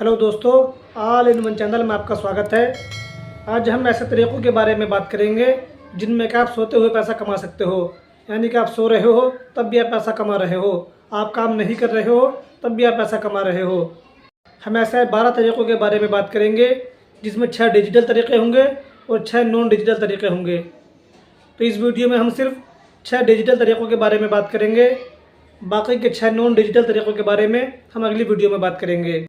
Hello दोस्तों, all in one channel में आपका स्वागत है। आज हम ऐसे तरीक़ों के बारे में बात करेंगे जिनमें कि आप सोते हुए पैसा कमा सकते हो। यानी कि आप सो रहे हो तब भी आप पैसा कमा रहे हो, आप काम नहीं कर रहे हो तब भी आप पैसा कमा रहे हो। हम ऐसे 12 तरीक़ों के बारे में बात करेंगे जिसमें 6 डिजिटल तरीक़े होंगे और 6 नॉन डिजिटल तरीक़े होंगे। तो इस वीडियो में हम सिर्फ 6 डिजिटल तरीक़ों के बारे में बात करेंगे, बाकी के 6 नॉन डिजिटल तरीक़ों के बारे में हम अगली वीडियो में बात करेंगे।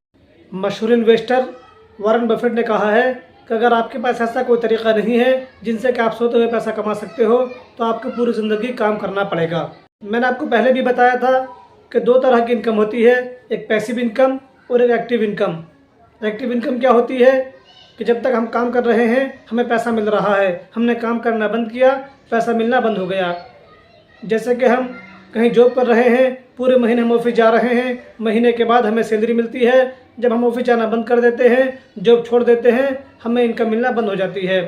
मशहूर इन्वेस्टर वॉरेन बफेट ने कहा है कि अगर आपके पास ऐसा कोई तरीक़ा नहीं है जिनसे कि आप सोते हुए पैसा कमा सकते हो तो आपको पूरी ज़िंदगी काम करना पड़ेगा। मैंने आपको पहले भी बताया था कि 2 तरह की इनकम होती है, एक पैसिव इनकम और एक एक्टिव इनकम। एक्टिव इनकम क्या होती है कि जब तक हम काम कर रहे हैं हमें पैसा मिल रहा है, हमने काम करना बंद किया पैसा मिलना बंद हो गया। जैसे कि हम कहीं जॉब कर रहे हैं, पूरे महीने हम ऑफिस जा रहे हैं, महीने के बाद हमें सैलरी मिलती है। जब हम ऑफिस जाना बंद कर देते हैं, जॉब छोड़ देते हैं, हमें इनकम मिलना बंद हो जाती है।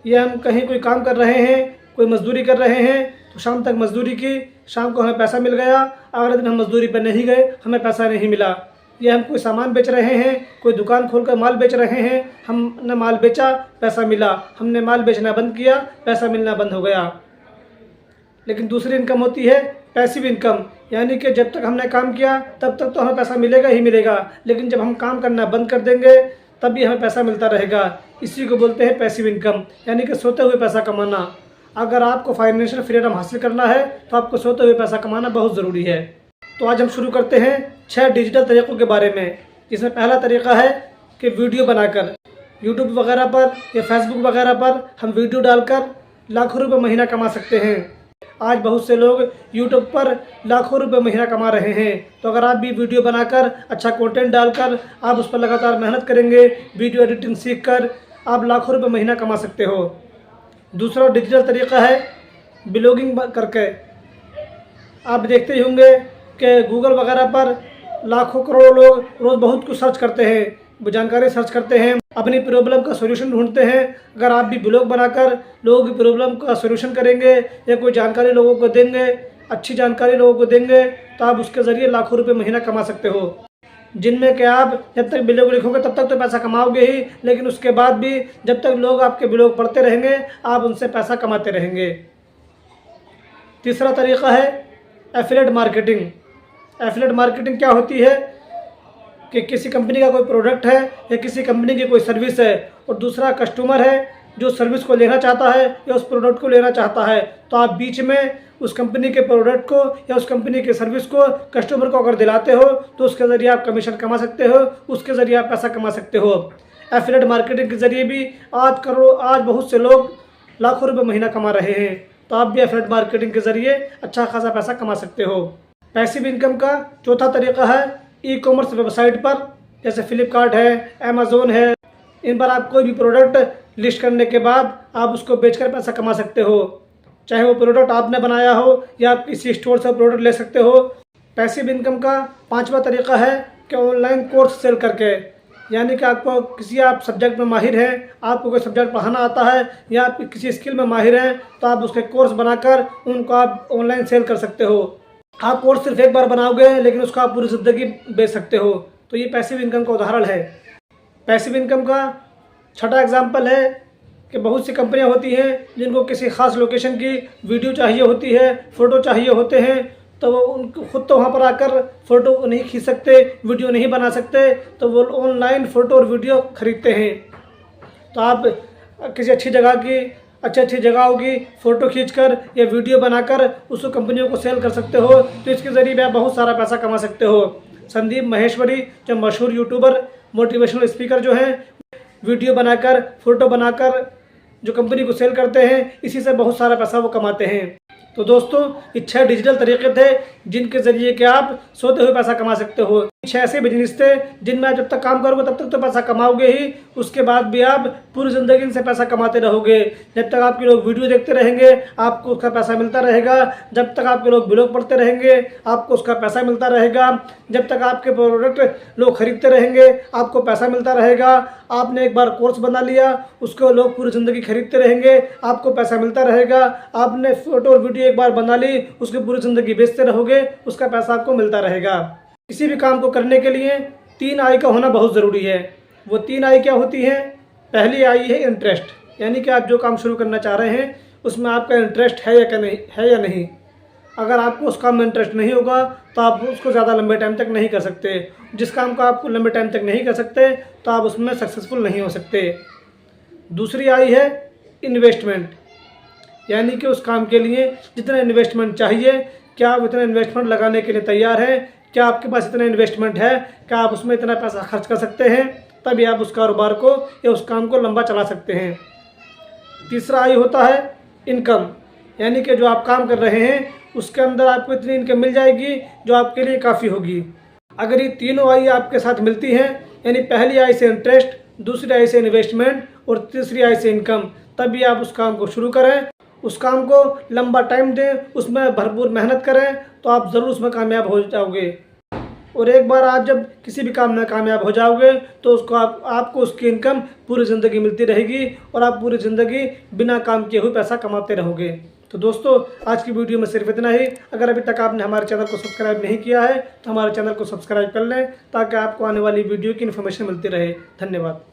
या हम कहीं कोई काम कर रहे हैं, कोई मजदूरी कर रहे हैं, तो शाम तक मजदूरी की, शाम को हमें पैसा मिल गया, अगले दिन हम मजदूरी पर नहीं गए, हमें पैसा नहीं मिला। या हम कोई सामान बेच रहे हैं, कोई दुकान खोलकर माल बेच रहे हैं, हमने माल बेचा पैसा मिला, हमने माल बेचना बंद किया पैसा मिलना बंद हो गया। लेकिन दूसरी इनकम होती है पैसिव इनकम, यानी कि जब तक हमने काम किया तब तक तो हमें पैसा मिलेगा ही मिलेगा, लेकिन जब हम काम करना बंद कर देंगे तब भी हमें पैसा मिलता रहेगा। इसी को बोलते हैं पैसिव इनकम, यानी कि सोते हुए पैसा कमाना। अगर आपको फाइनेंशियल फ्रीडम हासिल करना है तो आपको सोते हुए पैसा कमाना बहुत ज़रूरी है। तो आज हम शुरू करते हैं 6 डिजिटल तरीक़ों के बारे में, जिसमें पहला तरीक़ा है कि वीडियो बनाकर यूट्यूब वगैरह पर या फेसबुक वगैरह पर हम वीडियो डालकर लाखों रुपये महीना कमा सकते हैं। आज बहुत से लोग यूट्यूब पर लाखों रुपए महीना कमा रहे हैं। तो अगर आप भी वीडियो बनाकर अच्छा कंटेंट डालकर आप उस पर लगातार मेहनत करेंगे, वीडियो एडिटिंग सीखकर आप लाखों रुपए महीना कमा सकते हो। दूसरा डिजिटल तरीक़ा है ब्लॉगिंग करके। आप देखते ही होंगे कि गूगल वगैरह पर लाखों करोड़ों लोग रोज़ बहुत कुछ सर्च करते हैं, जानकारी सर्च करते हैं, अपनी प्रॉब्लम का सॉल्यूशन ढूंढते हैं। अगर आप भी ब्लॉग बनाकर लोगों की प्रॉब्लम का सॉल्यूशन करेंगे या कोई जानकारी लोगों को देंगे, अच्छी जानकारी लोगों को देंगे, तो आप उसके ज़रिए लाखों रुपए महीना कमा सकते हो। जिनमें कि आप जब तक ब्लॉग लिखोगे तब तक तो पैसा कमाओगे ही, लेकिन उसके बाद भी जब तक लोग आपके ब्लॉग पढ़ते रहेंगे आप उनसे पैसा कमाते रहेंगे। तीसरा तरीक़ा है एफिलिएट मार्केटिंग। एफिलिएट मार्केटिंग क्या होती है कि किसी कंपनी का कोई प्रोडक्ट है या किसी कंपनी की कोई सर्विस है और दूसरा कस्टमर है जो सर्विस को लेना चाहता है या उस प्रोडक्ट को लेना चाहता है, तो आप बीच में उस कंपनी के प्रोडक्ट को या उस कंपनी के सर्विस को कस्टमर को अगर दिलाते हो तो उसके ज़रिए आप कमीशन कमा सकते हो, उसके ज़रिए आप पैसा कमा सकते हो। एफिलिएट मार्केटिंग के ज़रिए भी आज बहुत से लोग लाखों रुपये महीना कमा रहे हैं। तो आप भी एफिलिएट मार्केटिंग के ज़रिए अच्छा खासा पैसा कमा सकते हो। पैसिव इनकम का चौथा तरीक़ा है ई कॉमर्स वेबसाइट पर, जैसे फ्लिपकार्ट है, अमेज़ोन है। इन पर आप कोई भी प्रोडक्ट लिस्ट करने के बाद आप उसको बेचकर पैसा कमा सकते हो, चाहे वो प्रोडक्ट आपने बनाया हो या आप किसी स्टोर से प्रोडक्ट ले सकते हो। पैसिव इनकम का 5वां तरीक़ा है कि ऑनलाइन कोर्स सेल करके, यानी कि आपको आप सब्जेक्ट में माहिर हैं, आपको कोई सब्जेक्ट पढ़ाना आता है या आप किसी स्किल में माहिर हैं, तो आप उसके कोर्स बनाकर उनको आप ऑनलाइन सेल कर सकते हो। आप कोर्स सिर्फ एक बार बनाओगे लेकिन उसको आप पूरी ज़िंदगी बेच सकते हो। तो ये पैसिव इनकम का उदाहरण है। पैसिव इनकम का छठा एग्जाम्पल है कि बहुत सी कंपनियां होती हैं जिनको किसी ख़ास लोकेशन की वीडियो चाहिए होती है, फ़ोटो चाहिए होते हैं, तो वो उनको खुद तो वहाँ पर आकर फ़ोटो नहीं खींच सकते, वीडियो नहीं बना सकते, तो वो ऑनलाइन फ़ोटो और वीडियो ख़रीदते हैं। तो आप किसी अच्छी जगहों की फ़ोटो खींचकर या वीडियो बनाकर उसको कंपनियों को सेल कर सकते हो। तो इसके ज़रिए भी आप बहुत सारा पैसा कमा सकते हो। संदीप महेश्वरी जो मशहूर यूट्यूबर, मोटिवेशनल स्पीकर जो हैं, वीडियो बनाकर, फ़ोटो बनाकर जो कंपनी को सेल करते हैं, इसी से बहुत सारा पैसा वो कमाते हैं। तो दोस्तों, ये 6 डिजिटल तरीक़े थे जिनके ज़रिए कि आप सोते हुए पैसा कमा सकते हो। 6 ऐसे बिजनेस थे जिनमें आप जब तक काम करोगे तब तक तो पैसा कमाओगे ही, उसके बाद भी आप पूरी ज़िंदगी से पैसा कमाते रहोगे। जब तक आपके लोग वीडियो देखते रहेंगे आपको उसका पैसा मिलता रहेगा, जब तक आपके लोग ब्लॉग पढ़ते रहेंगे आपको उसका पैसा मिलता रहेगा, जब तक आपके प्रोडक्ट लोग खरीदते रहेंगे आपको पैसा मिलता रहेगा। आपने एक बार कोर्स बना लिया, उसको लोग पूरी ज़िंदगी खरीदते रहेंगे, आपको पैसा मिलता रहेगा। आपने फ़ोटो और वीडियो एक बार बना ली, उसकी पूरी ज़िंदगी बेचते रहोगे, उसका पैसा आपको मिलता रहेगा। किसी भी काम को करने के लिए 3 आय का होना बहुत ज़रूरी है। वो 3 आय क्या होती हैं? पहली आय है इंटरेस्ट, यानी कि आप जो काम शुरू करना चाह रहे हैं उसमें आपका इंटरेस्ट है या नहीं। अगर आपको उस काम में इंटरेस्ट नहीं होगा तो आप उसको ज़्यादा लंबे टाइम तक नहीं कर सकते। जिस काम को आप लंबे टाइम तक नहीं कर सकते तो आप उसमें सक्सेसफुल नहीं हो सकते। दूसरी आय है इन्वेस्टमेंट, यानी कि उस काम के लिए जितना इन्वेस्टमेंट चाहिए, क्या आप इतना इन्वेस्टमेंट लगाने के लिए तैयार हैं? क्या आपके पास इतना इन्वेस्टमेंट है? क्या आप उसमें इतना पैसा खर्च कर सकते हैं? तभी आप उस कारोबार को या उस काम को लंबा चला सकते हैं। तीसरा आय होता है इनकम, यानी कि जो आप काम कर रहे हैं उसके अंदर आपको इतनी इनकम मिल जाएगी जो आपके लिए काफ़ी होगी। अगर ये तीनों आय आपके साथ मिलती हैं, यानी पहली आय से इंटरेस्ट, दूसरी आय से इन्वेस्टमेंट और तीसरी आय से इनकम, तभी आप उस काम को शुरू करें, उस काम को लंबा टाइम दें, उसमें भरपूर मेहनत करें, तो आप ज़रूर उसमें कामयाब हो जाओगे। और एक बार आप जब किसी भी काम में कामयाब हो जाओगे तो उसको आपको उसकी इनकम पूरी ज़िंदगी मिलती रहेगी और आप पूरी ज़िंदगी बिना काम किए हुए पैसा कमाते रहोगे। तो दोस्तों, आज की वीडियो में सिर्फ इतना ही। अगर अभी तक आपने हमारे चैनल को सब्सक्राइब नहीं किया है तो हमारे चैनल को सब्सक्राइब कर लें ताकि आपको आने वाली वीडियो की इन्फॉर्मेशन मिलती रहे। धन्यवाद।